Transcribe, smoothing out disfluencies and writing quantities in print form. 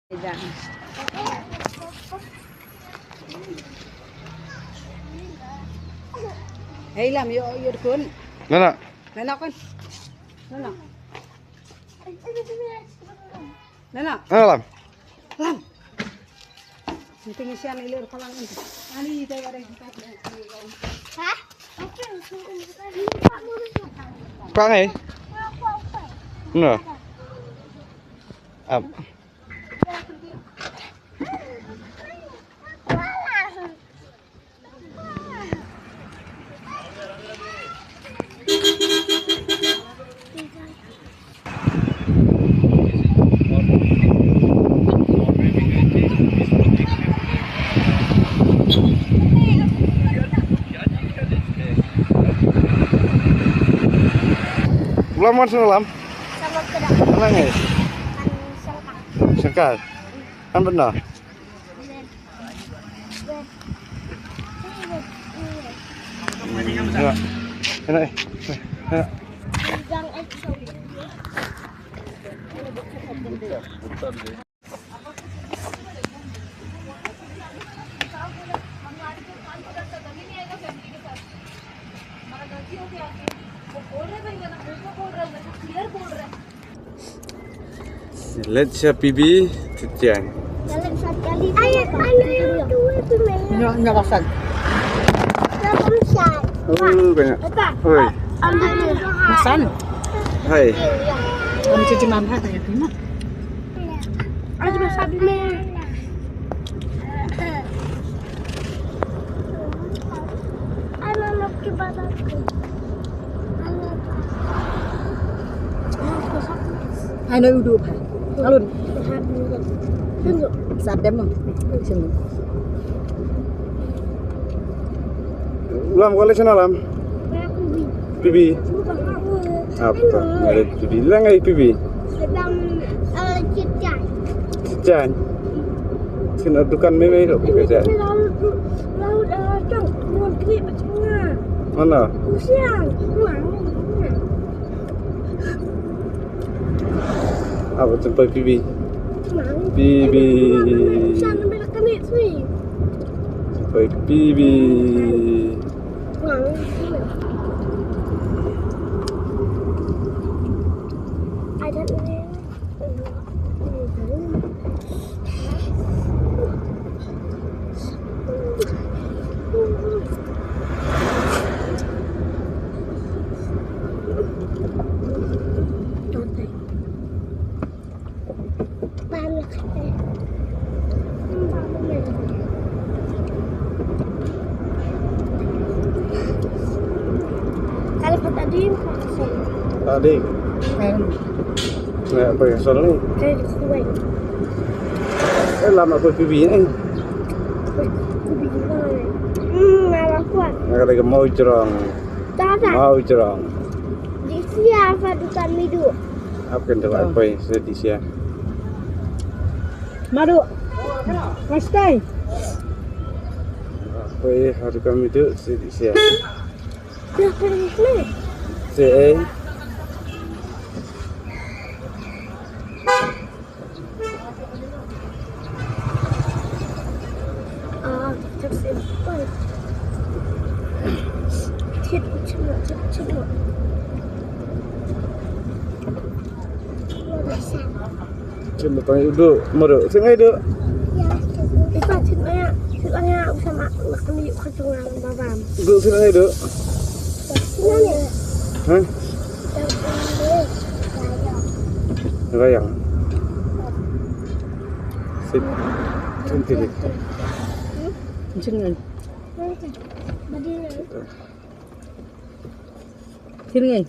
Dyan. Hey lam, yo kun. Nana. Nana kun. Nana. Nana. Lam. Lam. Tingin siya ilir pa lang ito. Ani tayo ada kita. Hah? Quang ấy. Nè. À. Belum masuk dalam. Sama kedap Tenang ya. kan selkang. Sekal. Kan benar. Ya. Enak. Enak. Gang ekso. Let's PB Titian. Jalan sekali. Ayo dua tu memang. Nyo kasag. Langsung. Oh, banyak. Apa? Oi. Ambil Masan. Hai. Om cuci mamha tayo kina. Aduh sabi me. Anak ke badanku. Hai nơi udu phải. Alun. Tunjuk. Sat dem mong. Sungguh. Lam boleh sana lam. Aku PB. bukan aku. Apa? Ada PB. Lang ai PB. Sedang cincang. Titian. Sini dukan meme itu kerja. Laut cong, bukan kiri macam Mana? Usiang, Apa sampai PB? PB. Sana bila kami sui. Sampai PB. Ada ni. Kalau tadi Tadi. Nggak pakai soal ni. kayak kue, Lam apa PB ni? aku bikin kue. Marah kuat. Nggak ada mau cerong. Tak. Mau cerong. Di siapa dukan midu? Apa yang terlalu apa yang sedih sia? Madu. Mas tay. Apa yang harus kami itu sedih sia? Dah pergi ni. Saya Tersimpan. Cepat. cuma tanya duduk, meruk, sengai duduk. Ya, ceritanya sama makan di kacungan babam. Duduk sengai duduk. Sini. Hah? Rayang. Sip. Cantik. Sungguh. Berdiri. Sini.